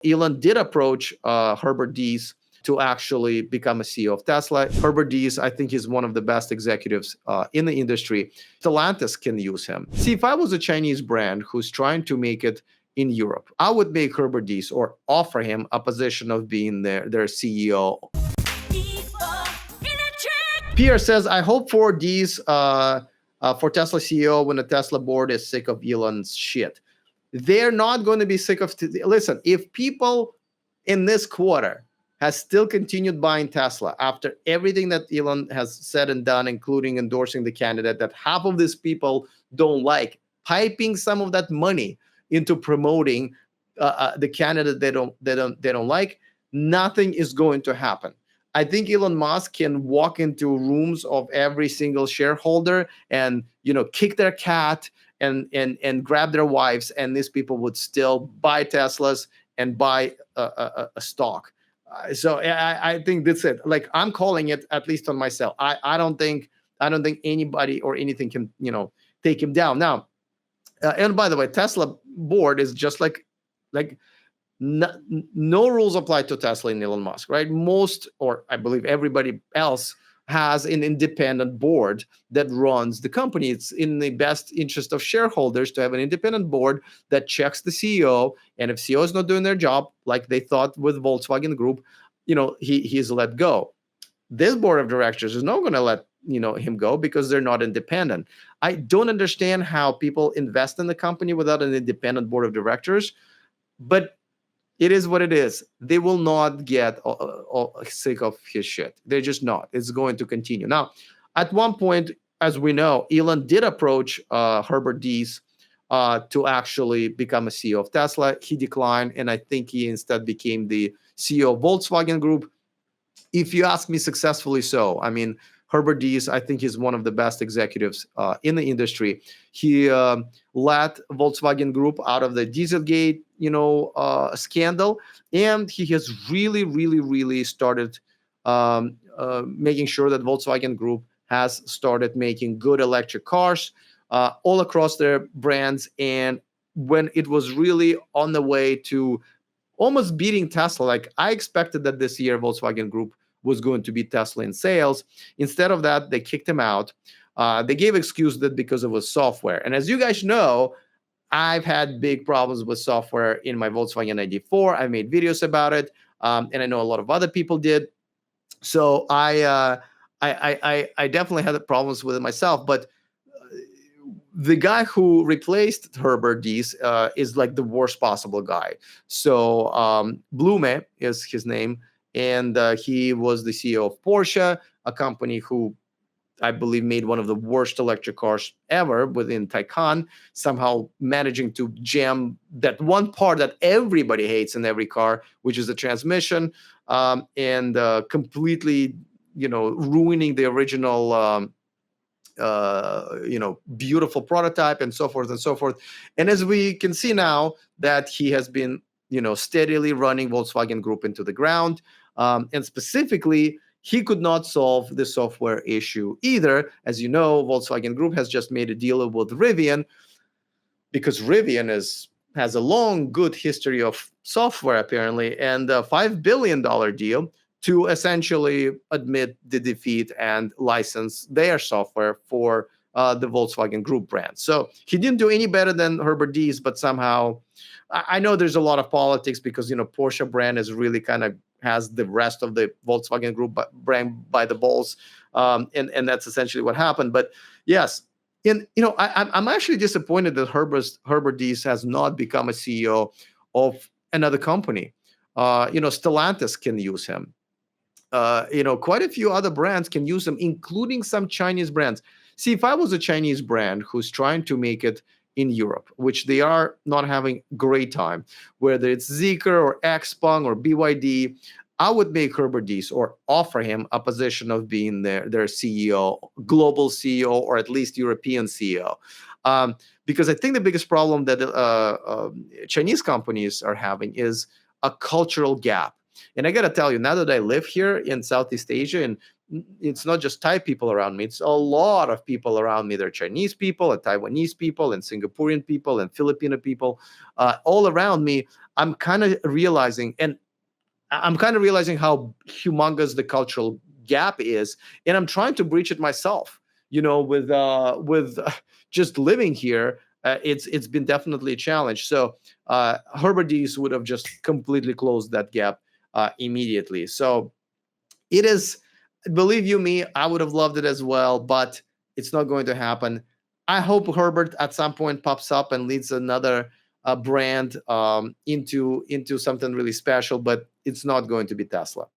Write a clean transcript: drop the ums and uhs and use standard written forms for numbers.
Elon did approach Herbert Diess to actually become a CEO of Tesla. Herbert Diess, I think, is one of the best executives in the industry. Stellantis can use him. See, if I was a Chinese brand who's trying to make it in Europe, I would make Herbert Diess or offer him a position of being their CEO. Pierre says, I hope for Diess for Tesla CEO when the Tesla board is sick of Elon's shit. They're not going to be sick of... Listen, if people in this quarter has still continued buying Tesla after everything that Elon has said and done, including endorsing the candidate that half of these people don't like, piping some of that money into promoting the candidate they don't like, nothing is going to happen. I think Elon Musk can walk into rooms of every single shareholder and kick their cat and grab their wives, and these people would still buy Teslas and buy a stock. So I think that's it. Like, I'm calling it, at least on myself. I don't think anybody or anything can take him down now. And by the way, Tesla board is just like no rules apply to Tesla and Elon Musk, right? Most, or I believe everybody else, has an independent board that runs the company. It's in the best interest of shareholders to have an independent board that checks the CEO, and if CEO is not doing their job, like they thought with Volkswagen Group, he's let go. This board of directors is not going to let him go because they're not independent. I don't understand how people invest in the company without an independent board of directors, but it is what it is. They will not get sick of his shit. They're just not. It's going to continue. Now, at one point, as we know, Elon did approach Herbert Diess to actually become a CEO of Tesla. He declined, and I think he instead became the CEO of Volkswagen Group. If you ask me, successfully so. I mean, Herbert Diess, I think, is one of the best executives in the industry. He led Volkswagen Group out of the Dieselgate, scandal, and he has really started making sure that Volkswagen Group has started making good electric cars all across their brands. And when it was really on the way to almost beating Tesla, like I expected that this year Volkswagen Group was going to beat Tesla in sales. Instead of that, they kicked him out. They gave excuse that because it was software. And as you guys know, I've had big problems with software in my Volkswagen ID4. I made videos about it, and I know a lot of other people did. So I definitely had problems with it myself. But the guy who replaced Herbert Diess is like the worst possible guy. So Blum is his name, and he was the CEO of Porsche, a company who I believe made one of the worst electric cars ever within Taycan, somehow managing to jam that one part that everybody hates in every car, which is the transmission, and completely, ruining the original, beautiful prototype and so forth and so forth. And as we can see now that he has been, steadily running Volkswagen Group into the ground, and specifically, he could not solve the software issue either. As you know, Volkswagen Group has just made a deal with Rivian because Rivian has a long, good history of software, apparently, and a $5 billion deal to essentially admit the defeat and license their software for the Volkswagen Group brand. So he didn't do any better than Herbert Diess, but somehow, I know there's a lot of politics because, Porsche brand is really kind of has the rest of the Volkswagen Group brand by the balls, and that's essentially what happened. But yes, I'm actually disappointed that Herbert Diess has not become a CEO of another company. Stellantis can use him. Quite a few other brands can use him, including some Chinese brands. See, if I was a Chinese brand who's trying to make it in Europe, which they are not having great time, whether it's Zeekr or Xpeng or BYD, I would make Herbert Diess or offer him a position of being their CEO, global CEO, or at least European CEO. Because I think the biggest problem that Chinese companies are having is a cultural gap. And I got to tell you, now that I live here in Southeast Asia, and it's not just Thai people around me, it's a lot of people around me. They're Chinese people and Taiwanese people and Singaporean people and Filipino people all around me. I'm kind of realizing, and I'm kind of realizing how humongous the cultural gap is, and I'm trying to breach it myself. With just living here, it's been definitely a challenge. So Herbert Diess would have just completely closed that gap immediately. So it is, believe you me, I would have loved it as well, but it's not going to happen. I hope Herbert at some point pops up and leads another brand into something really special, but it's not going to be Tesla.